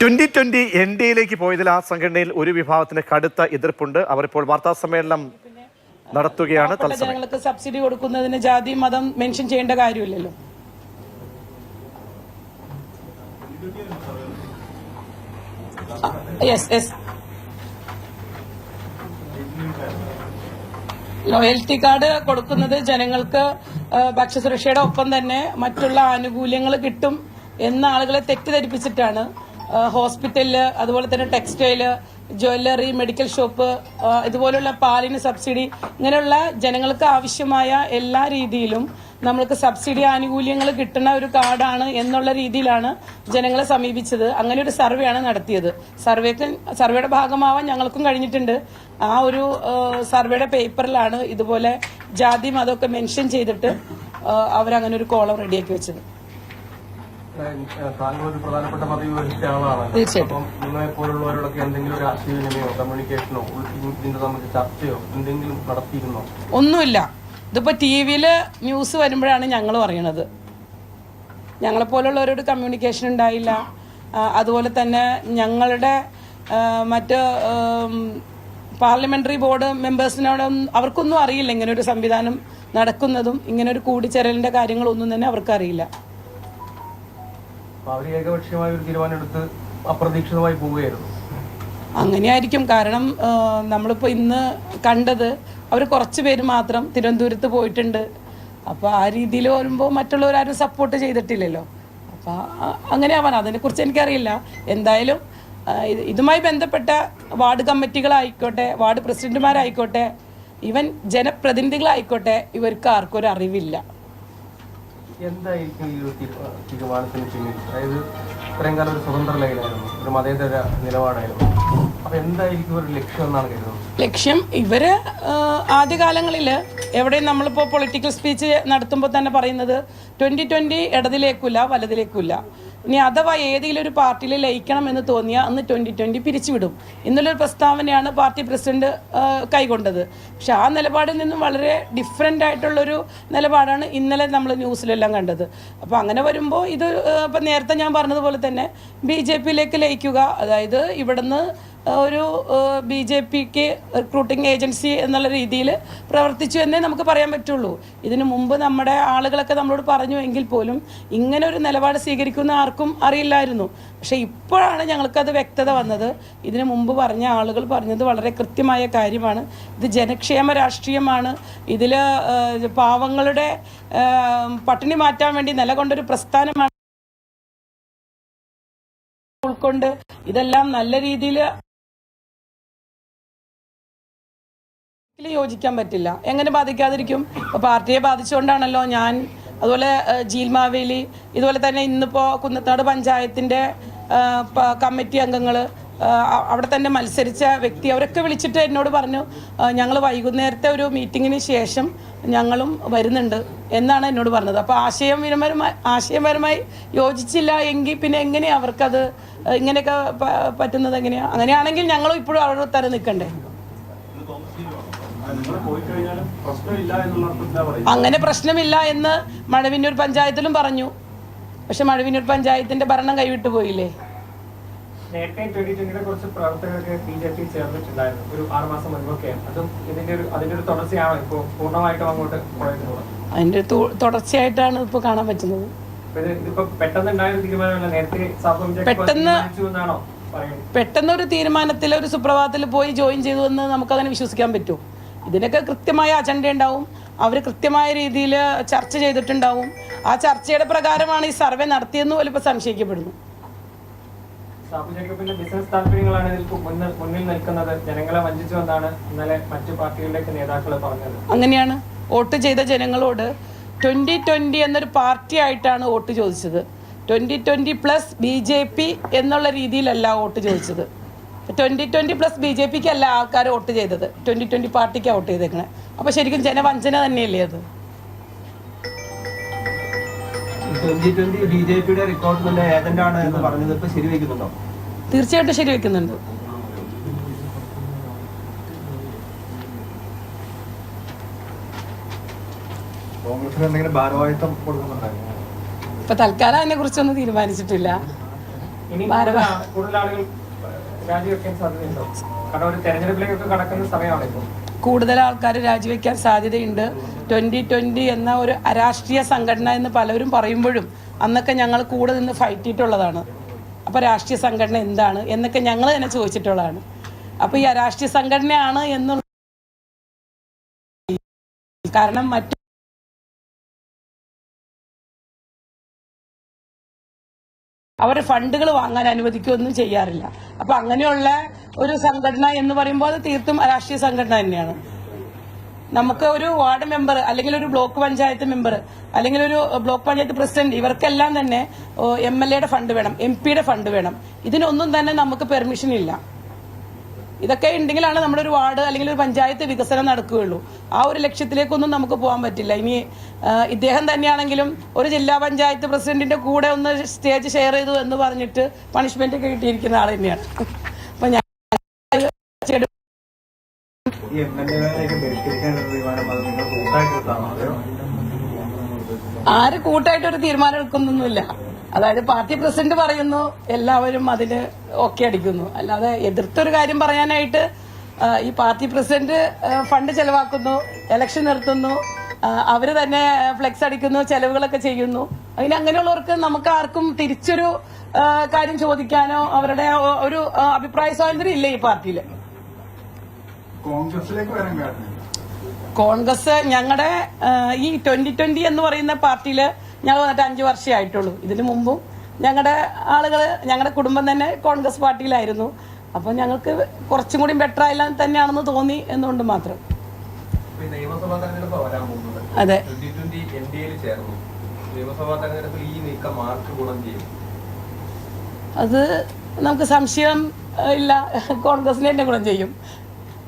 2020 NDA പോയതിൽ ആ സംഘടനയിൽ ഒരു വിഭാഗത്തിന് കടുത്ത എതിർപ്പുണ്ട്. അവർ ഇപ്പോൾ വാർത്താ സമ്മേളനം നടത്തുകയാണ്. ജനങ്ങൾക്ക് സബ്സിഡി കൊടുക്കുന്നതിന് ജാതി മതം മെൻഷൻ ചെയ്യേണ്ട കാര്യമില്ലല്ലോ. ലോയൽറ്റി കാർഡ് കൊടുക്കുന്നത് ജനങ്ങൾക്ക് ഭക്ഷ്യസുരക്ഷയുടെ ഒപ്പം തന്നെ മറ്റുള്ള ആനുകൂല്യങ്ങൾ കിട്ടും എന്ന ആളുകളെ തെറ്റിദ്ധരിപ്പിച്ചിട്ടാണ്. ഹോസ്പിറ്റലില്, അതുപോലെ തന്നെ ടെക്സ്റ്റൈല്, ജ്വല്ലറി, മെഡിക്കൽ ഷോപ്പ്, ഇതുപോലുള്ള പാലിന് സബ്സിഡി, ഇങ്ങനെയുള്ള ജനങ്ങൾക്ക് ആവശ്യമായ എല്ലാ രീതിയിലും നമ്മൾക്ക് സബ്സിഡി ആനുകൂല്യങ്ങൾ കിട്ടുന്ന ഒരു കാർഡാണ് എന്നുള്ള രീതിയിലാണ് ജനങ്ങളെ സമീപിച്ചത്. അങ്ങനെ ഒരു സർവേയാണ് നടത്തിയത്. സർവേയുടെ ഭാഗമാവാൻ ഞങ്ങൾക്കും കഴിഞ്ഞിട്ടുണ്ട്. ആ ഒരു സർവേയുടെ പേപ്പറിലാണ് ഇതുപോലെ ജാതി മതമൊക്കെ മെൻഷൻ ചെയ്തിട്ട് അവരങ്ങനെ ഒരു കോളം റെഡിയാക്കി വെച്ചത്. താങ്കളൊരു പ്രധാനപ്പെട്ട പദവി വഹിച്ച ആളാണ്. തീർച്ചയായിട്ടും നിങ്ങളെ പോലുള്ളവരോടൊക്കെ എന്തെങ്കിലും ഒരു ആശയവിനിമയോ കമ്മ്യൂണിക്കേഷനോ ഇതിന്റെ തമ്മിൽ ചർച്ചയോ എന്തെങ്കിലും നടത്തിയിരുന്നോ? ഒന്നുമില്ല. ഇതിപ്പോ ടിവിയില് ന്യൂസ് വരുമ്പോഴാണ് ഞങ്ങൾ പറയണത്. ഞങ്ങളെപ്പോലുള്ളവരോട് കമ്മ്യൂണിക്കേഷൻ ഉണ്ടായില്ല. അതുപോലെ തന്നെ ഞങ്ങളുടെ മറ്റ് പാർലമെന്ററി ബോർഡ് മെമ്പേഴ്സിനോടൊന്നും അവർക്കൊന്നും അറിയില്ല ഇങ്ങനെ ഒരു സംവിധാനം നടക്കുന്നതും ഇങ്ങനെ ഒരു കൂടിച്ചേരലിന്റെ കാര്യങ്ങളൊന്നും തന്നെ അവർക്കറിയില്ല. ഏകപക്ഷീയമായ ഒരു തീരുമാനമെടുത്ത് അപ്രതീക്ഷിതമായി പോവുകയായിരുന്നു. അങ്ങനെയായിരിക്കും. കാരണം നമ്മളിപ്പോൾ ഇന്ന് കണ്ടത് അവർ കുറച്ച് പേര് മാത്രം തിരുവനന്തപുരത്ത് പോയിട്ടുണ്ട്. അപ്പോൾ ആ രീതിയിൽ വരുമ്പോൾ മറ്റുള്ളവരാരും സപ്പോർട്ട് ചെയ്തിട്ടില്ലല്ലോ. അപ്പോൾ അങ്ങനെ ആവാൻ അതിനെക്കുറിച്ച് എനിക്കറിയില്ല. എന്തായാലും ഇതുമായി ബന്ധപ്പെട്ട വാർഡ് കമ്മിറ്റികളായിക്കോട്ടെ, വാർഡ് പ്രസിഡന്റുമാരായിക്കോട്ടെ, ഈവൻ ജനപ്രതിനിധികളായിക്കോട്ടെ, ഇവർക്ക് ആർക്കും ഒരു അറിവില്ല. എന്തായിരിക്കും ഈ ഒരു തീരുമാനത്തിന് പിന്നിൽ? അതായത് ഇത്രയും കാലം ഒരു സ്വതന്ത്ര ലൈനായിരുന്നു, ഒരു മതേതര നിലപാടായിരുന്നു. അപ്പൊ എന്തായിരിക്കും ഒരു ലക്ഷ്യം എന്നാണ് കരുതുന്നത്? ലക്ഷ്യം ഇവര് ആദ്യകാലങ്ങളിൽ എവിടെയും നമ്മളിപ്പോൾ പൊളിറ്റിക്കൽ സ്പീച്ച് നടത്തുമ്പോൾ തന്നെ പറയുന്നത് 2020 ഇടതിലേക്കില്ല വലതിലേക്കില്ല. ഇനി അഥവാ ഏതെങ്കിലും ഒരു പാർട്ടിയിൽ ലയിക്കണം എന്ന് തോന്നിയാൽ അന്ന് 2020 പിരിച്ചുവിടും എന്നുള്ളൊരു പ്രസ്താവനയാണ് പാർട്ടി പ്രസിഡന്റ് കൈക്കൊണ്ടത്. പക്ഷെ ആ നിലപാടിൽ നിന്നും വളരെ ഡിഫറെൻ്റ് ആയിട്ടുള്ളൊരു നിലപാടാണ് ഇന്നലെ നമ്മൾ ന്യൂസിലെല്ലാം കണ്ടത്. അപ്പോൾ അങ്ങനെ വരുമ്പോൾ ഇത് ഇപ്പം നേരത്തെ ഞാൻ പറഞ്ഞതുപോലെ തന്നെ BJP-യിലേക്ക് ലയിക്കുക, അതായത് ഇവിടുന്ന് ഒരു BJP-ക്ക് റിക്രൂട്ടിംഗ് ഏജൻസി എന്നുള്ള രീതിയിൽ പ്രവർത്തിച്ചു എന്നേ നമുക്ക് പറയാൻ പറ്റുള്ളൂ. ഇതിനു മുമ്പ് നമ്മുടെ ആളുകളൊക്കെ നമ്മളോട് പറഞ്ഞു എങ്കിൽ പോലും ഇങ്ങനെ ഒരു നിലപാട് സ്വീകരിക്കുന്ന ആർക്കും അറിയില്ലായിരുന്നു. പക്ഷേ ഇപ്പോഴാണ് ഞങ്ങൾക്കത് വ്യക്തത വന്നത്. ഇതിനു മുമ്പ് പറഞ്ഞ ആളുകൾ പറഞ്ഞത് വളരെ കൃത്യമായ കാര്യമാണ്. ഇത് ജനക്ഷേമ രാഷ്ട്രീയമാണ്. ഇതിൽ പാവങ്ങളുടെ പട്ടിണി മാറ്റാൻ വേണ്ടി നിലകൊണ്ടൊരു പ്രസ്ഥാനമാണ് ഉൾക്കൊണ്ട് ഇതെല്ലാം നല്ല രീതിയിൽ യോജിക്കാൻ പറ്റില്ല. എങ്ങനെ ബാധിക്കാതിരിക്കും? ഇപ്പോൾ പാർട്ടിയെ ബാധിച്ചുകൊണ്ടാണല്ലോ ഞാൻ, അതുപോലെ ജീൽമാവേലി, ഇതുപോലെ തന്നെ ഇന്നിപ്പോൾ കുന്നത്താട് പഞ്ചായത്തിൻ്റെ കമ്മിറ്റി അംഗങ്ങൾ, അവിടെ തന്നെ മത്സരിച്ച വ്യക്തി, അവരൊക്കെ വിളിച്ചിട്ട് എന്നോട് പറഞ്ഞു ഞങ്ങൾ വൈകുന്നേരത്തെ ഒരു മീറ്റിങ്ങിന് ശേഷം ഞങ്ങളും വരുന്നുണ്ട് എന്നാണ് എന്നോട് പറഞ്ഞത്. അപ്പോൾ ആശയപരമായി യോജിച്ചില്ല എങ്കിൽ പിന്നെ എങ്ങനെയാണ് അവർക്കത് ഇങ്ങനെയൊക്കെ പറ്റുന്നത്? എങ്ങനെയാണ്? അങ്ങനെയാണെങ്കിൽ ഞങ്ങളും ഇപ്പോഴും അവരുടെ തരം നിൽക്കണ്ടേ? അങ്ങനെ പ്രശ്നമില്ല എന്ന് മഴവിന്നൂർ പഞ്ചായത്തിലും പറഞ്ഞു. പക്ഷെ മഴവിന്നൂർ പഞ്ചായത്തിന്റെ ഭരണം കൈവിട്ടു പോയില്ലേ? നേരത്തെ 2020 കുറച്ച് പ്രവർത്തകരൊക്കെ BJP ചേർന്നിട്ടുണ്ടായിരുന്നു ഒരു 6 മാസം മുൻപൊക്കെ. അതും അതിന്റെ ഒരു തുടർച്ചയാണോ ഇപ്പോൾ പൂർണ്ണമായിട്ടും അങ്ങോട്ട് പോയിട്ടുള്ളത്? അതിന്റെ തുടർച്ചയായിട്ടാണ് ഇപ്പോൾ കാണാൻ പറ്റുന്നത്. പെട്ടെന്നൊരു തീരുമാനത്തിൽ ഒരു സുപ്രഭാതത്തിൽ പോയി ജോയിൻ ചെയ്തു എന്ന് നമുക്കങ്ങനെ വിശ്വസിക്കാൻ പറ്റുമോ? ഇതിനൊക്കെ കൃത്യമായ അജണ്ട ഉണ്ടാവും. അവർ കൃത്യമായ രീതിയിൽ ചർച്ച ചെയ്തിട്ടുണ്ടാവും. ആ ചർച്ചയുടെ പ്രകാരമാണ് ഈ സർവേ നടത്തിയെന്ന് പോലും ഇപ്പോൾ സംശയിക്കപ്പെടുന്നു. ബിസിനസ് താല്പര്യങ്ങളാണ് മുന്നിൽ നിൽക്കുന്നത്, ജനങ്ങളെ വഞ്ചിച്ചുവെന്നാണ് ഇന്നലെ മറ്റു പാർട്ടികളുടെ നേതാക്കൾ പറഞ്ഞത്. അങ്ങനെയാണ്. വോട്ട് ചെയ്ത ജനങ്ങളോട് 2020 എന്നൊരു പാർട്ടി ആയിട്ടാണ് വോട്ട് ചോദിച്ചത്. 2020 പ്ലസ് BJP എന്നുള്ള രീതിയിലല്ല വോട്ട് ചോദിച്ചത്. 2020 പ്ലസ് BJPക്ക് അല്ല ആൾക്കാർ വോട്ട് ചെയ്തത്, 2020 പാർട്ടിക്കാണ് വോട്ട് ചെയ്തേക്കണേ. അപ്പോൾ ശരിക്കും ജനവഞ്ചന തന്നെയല്ലേ അത്? 2020 BJPയുടെ റിക്രൂട്ട്മെന്റ് ഏജന്റാണ് എന്ന് പറഞ്ഞത് ഇപ്പോൾ ശരിവെക്കുന്നുണ്ടോ? തീർച്ചയായിട്ടും ശരിവെക്കുന്നുണ്ട്. കോൺഗ്രസിന് എന്തെങ്കിലും ഭാരവാഹിത്വം കൊടുക്കുന്നുണ്ടായിരുന്നു? ഇപ്പൊ തൽക്കാലം അതിനെ കുറിച്ചൊന്നും തീരുമാനിച്ചിട്ടില്ല. ഇനി കൂടുതൽ ആളുകൾ രാജിവെക്കാൻ സാധ്യതയുണ്ടോ? കാരണം ഒരു തെരഞ്ഞെടുപ്പിലേക്കൊക്കെ കടക്കുന്ന സമയമാണ് ഇപ്പോൾ. കൂടുതൽ ആൾക്കാർ രാജിവെക്കാൻ സാധ്യതയുണ്ട്. 2020 എന്ന ഒരു അരാഷ്ട്രീയ സംഘടന എന്ന് പലരും പറയുമ്പോഴും അന്നൊക്കെ ഞങ്ങൾ കൂടെ നിന്ന് ഫൈറ്റ് ചെയ്തിട്ടുള്ളതാണ്. അപ്പോൾ രാഷ്ട്രീയ സംഘടന എന്താണ് എന്നൊക്കെ ഞങ്ങൾ തന്നെ ചോദിച്ചിട്ടുള്ളതാണ്. അപ്പോൾ ഈ അരാഷ്ട്രീയ സംഘടനയാണ് എന്നുള്ള കാരണം മറ്റ് അവരുടെ ഫണ്ടുകൾ വാങ്ങാൻ അനുവദിക്കുകയൊന്നും ചെയ്യാറില്ല. അപ്പൊ അങ്ങനെയുള്ള ഒരു സംഘടന എന്ന് പറയുമ്പോൾ അത് തീർത്തും രാഷ്ട്രീയ സംഘടന തന്നെയാണ്. നമുക്ക് ഒരു വാർഡ് മെമ്പർ അല്ലെങ്കിൽ ഒരു ബ്ലോക്ക് പഞ്ചായത്ത് മെമ്പർ അല്ലെങ്കിൽ ഒരു ബ്ലോക്ക് പഞ്ചായത്ത് പ്രസിഡന്റ് ഇവർക്കെല്ലാം തന്നെ MLA ഫണ്ട് വേണം, MP ഫണ്ട് വേണം. ഇതിനൊന്നും തന്നെ നമുക്ക് പെർമിഷൻ ഇല്ല. ഇതൊക്കെ ഉണ്ടെങ്കിലാണ് നമ്മുടെ ഒരു വാർഡ് അല്ലെങ്കിൽ ഒരു പഞ്ചായത്ത് വികസനം നടക്കുകയുള്ളൂ. ആ ഒരു ലക്ഷ്യത്തിലേക്കൊന്നും നമുക്ക് പോകാൻ പറ്റില്ല. ഇനി ഇദ്ദേഹം തന്നെയാണെങ്കിലും ഒരു ജില്ലാ പഞ്ചായത്ത് പ്രസിഡന്റിന്റെ കൂടെ ഒന്ന് സ്റ്റേജ് ഷെയർ ചെയ്തു എന്ന് പറഞ്ഞിട്ട് പണിഷ്മെന്റ് ഒക്കെ കിട്ടിയിരിക്കുന്ന ആൾ തന്നെയാണ്. അപ്പൊ ഞാൻ ആര് കൂട്ടായിട്ടൊരു തീരുമാനം എടുക്കുന്നൊന്നുമില്ല. അതായത് പാർട്ടി പ്രസിഡന്റ് പറയുന്നു, എല്ലാവരും അതിന് ഓക്കെ അടിക്കുന്നു. അല്ലാതെ എതിർത്തൊരു കാര്യം പറയാനായിട്ട് ഈ പാർട്ടി പ്രസിഡന്റ് ഫണ്ട് ചെലവാക്കുന്നു, ഇലക്ഷൻ നിർത്തുന്നു, അവര് തന്നെ ഫ്ലെക്സ് അടിക്കുന്നു, ചെലവുകളൊക്കെ ചെയ്യുന്നു. അങ്ങനെയുള്ളവർക്ക് നമുക്ക് ആർക്കും തിരിച്ചൊരു കാര്യം ചോദിക്കാനോ അവരുടെ ഒരു അഭിപ്രായ സ്വാതന്ത്ര്യം ഇല്ല ഈ പാർട്ടിയിൽ. കോൺഗ്രസ് ഞങ്ങളുടെ ഈ 2020 എന്ന് പറയുന്ന പാർട്ടിയിൽ ഞങ്ങൾ വന്നിട്ട് 5 വർഷമേ ആയിട്ടുള്ളൂ. ഇതിനു മുമ്പും ഞങ്ങളുടെ ആളുകൾ, ഞങ്ങളുടെ കുടുംബം തന്നെ കോൺഗ്രസ് പാർട്ടിയിലായിരുന്നു. അപ്പോൾ ഞങ്ങൾക്ക് കുറച്ചും കൂടി ബെറ്റർ ആയില്ല തന്നെയാണെന്ന് തോന്നി എന്നുകൊണ്ട് മാത്രം. നിയമസഭാ തെരഞ്ഞെടുപ്പ് വരാൻ പോകുന്നത്. അതെ, 2020 NDAയിൽ ചേർന്നു. നിയമസഭാ തെരഞ്ഞെടുപ്പിൽ ഈ നീക്കം ആർക്ക് ഗുണം ചെയ്യും? അത് നമുക്ക് സംശയം ഇല്ല, കോൺഗ്രസിന് തന്നെ ഗുണം ചെയ്യും.